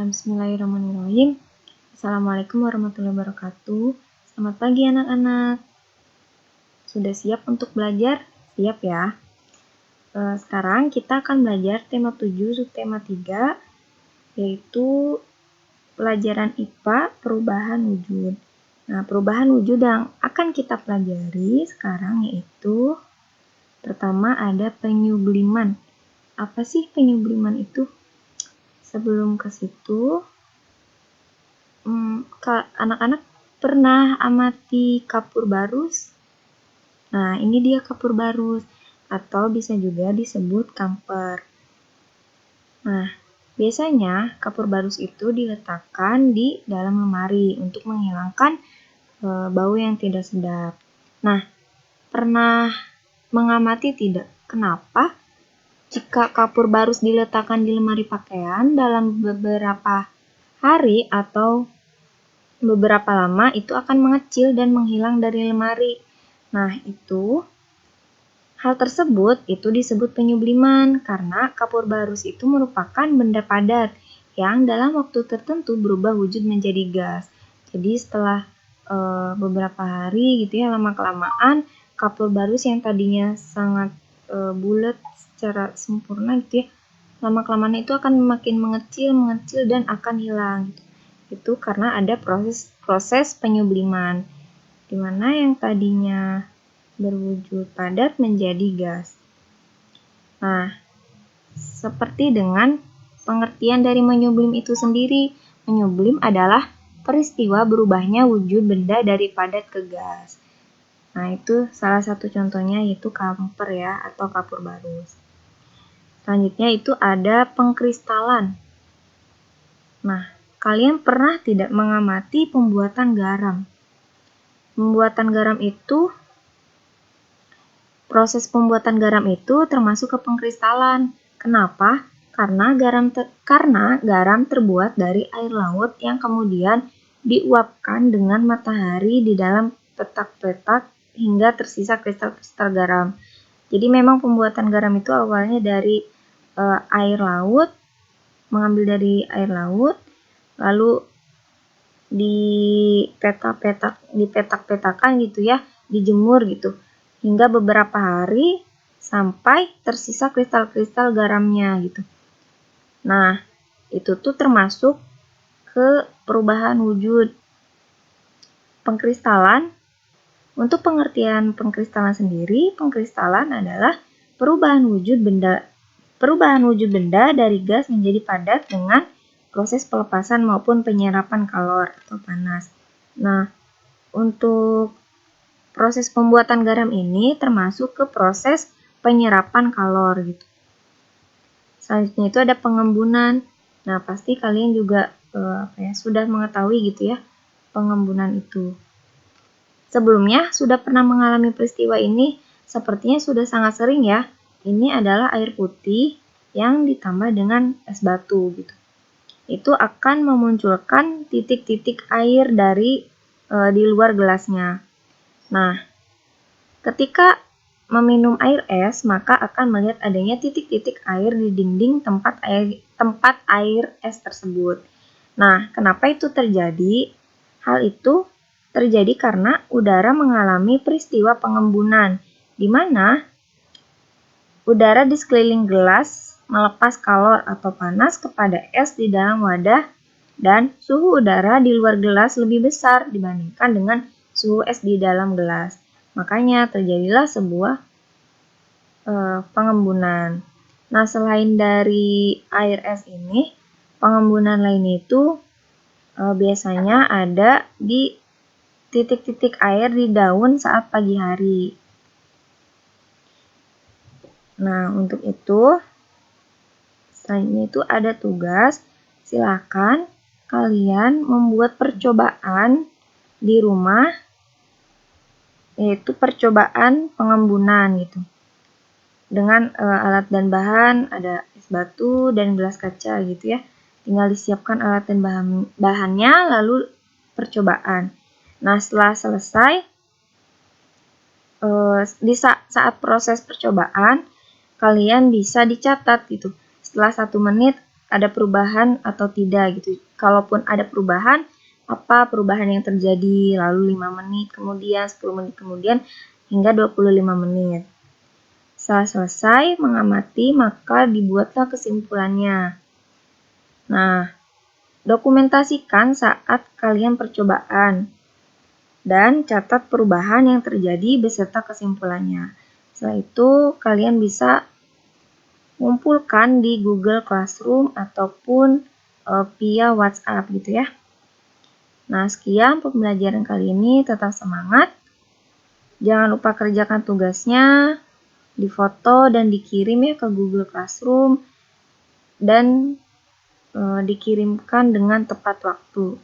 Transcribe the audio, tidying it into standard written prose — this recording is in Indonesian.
Bismillahirrahmanirrahim. Assalamualaikum warahmatullahi wabarakatuh. Selamat pagi anak-anak. Sudah siap untuk belajar? Siap ya. Sekarang kita akan belajar tema 7 subtema 3, yaitu pelajaran IPA perubahan wujud. Nah, perubahan wujud yang akan kita pelajari sekarang yaitu pertama ada penyubliman. Apa sih penyubliman itu? Sebelum ke situ, anak-anak pernah amati kapur barus? Nah, ini dia kapur barus, atau bisa juga disebut kamper. Nah, biasanya kapur barus itu diletakkan di dalam lemari untuk menghilangkan bau yang tidak sedap. Nah, pernah mengamati tidak? Kenapa? Jika kapur barus diletakkan di lemari pakaian dalam beberapa hari atau beberapa lama, itu akan mengecil dan menghilang dari lemari. Nah, hal tersebut itu disebut penyubliman karena kapur barus itu merupakan benda padat yang dalam waktu tertentu berubah wujud menjadi gas. Jadi setelah beberapa hari gitu ya, lama-kelamaan kapur barus yang tadinya sangat bulat secara sempurna gitu ya, lama-kelamaan itu akan makin mengecil dan akan hilang. Itu karena ada proses penyubliman, di mana yang tadinya berwujud padat menjadi gas. Nah, seperti dengan pengertian dari menyublim itu sendiri, menyublim adalah peristiwa berubahnya wujud benda dari padat ke gas. Nah, itu salah satu contohnya yaitu kamper ya, atau kapur barus. Selanjutnya itu ada pengkristalan. Nah, kalian pernah tidak mengamati pembuatan garam? Proses pembuatan garam itu termasuk ke pengkristalan. Kenapa? Karena garam terbuat dari air laut yang kemudian diuapkan dengan matahari di dalam petak-petak hingga tersisa kristal-kristal garam. Jadi memang pembuatan garam itu awalnya dari air laut, mengambil dari air laut, lalu dipetak-petakan gitu ya, dijemur gitu, hingga beberapa hari sampai tersisa kristal-kristal garamnya gitu. Nah, itu tuh termasuk ke perubahan wujud. Pengkristalan, untuk pengertian pengkristalan sendiri, pengkristalan adalah perubahan wujud benda dari gas menjadi padat dengan proses pelepasan maupun penyerapan kalor atau panas. Nah, untuk proses pembuatan garam ini termasuk ke proses penyerapan kalor gitu. Selanjutnya itu ada pengembunan. Nah, pasti kalian juga sudah mengetahui gitu ya pengembunan itu. Sebelumnya sudah pernah mengalami peristiwa ini? Sepertinya sudah sangat sering ya. Ini adalah air putih yang ditambah dengan es batu gitu. Itu akan memunculkan titik-titik air di luar gelasnya. Nah, ketika meminum air es, maka akan melihat adanya titik-titik air di dinding tempat air es tersebut. Nah, kenapa itu terjadi? Hal itu terjadi karena udara mengalami peristiwa pengembunan, di mana udara di sekeliling gelas melepas kalor atau panas kepada es di dalam wadah dan suhu udara di luar gelas lebih besar dibandingkan dengan suhu es di dalam gelas. Makanya terjadilah sebuah pengembunan. Nah, selain dari air es ini, pengembunan lain itu biasanya ada di titik-titik air di daun saat pagi hari. Nah, untuk itu, selanjutnya itu ada tugas. Silakan kalian membuat percobaan di rumah, yaitu percobaan pengembunan gitu. Dengan alat dan bahan, ada es batu dan gelas kaca gitu ya. Tinggal disiapkan alat dan bahannya, lalu percobaan. Nah, setelah selesai, di saat proses percobaan, kalian bisa dicatat gitu. Setelah 1 menit, ada perubahan atau tidak gitu. Kalaupun ada perubahan, apa perubahan yang terjadi, lalu 5 menit kemudian, 10 menit kemudian, hingga 25 menit. Setelah selesai mengamati, maka dibuatlah kesimpulannya. Nah, dokumentasikan saat kalian percobaan dan catat perubahan yang terjadi beserta kesimpulannya. Setelah itu, kalian bisa mengumpulkan di Google Classroom ataupun via WhatsApp gitu ya. Nah, sekian pembelajaran kali ini. Tetap semangat. Jangan lupa kerjakan tugasnya, difoto dan dikirim ya ke Google Classroom dan dikirimkan dengan tepat waktu.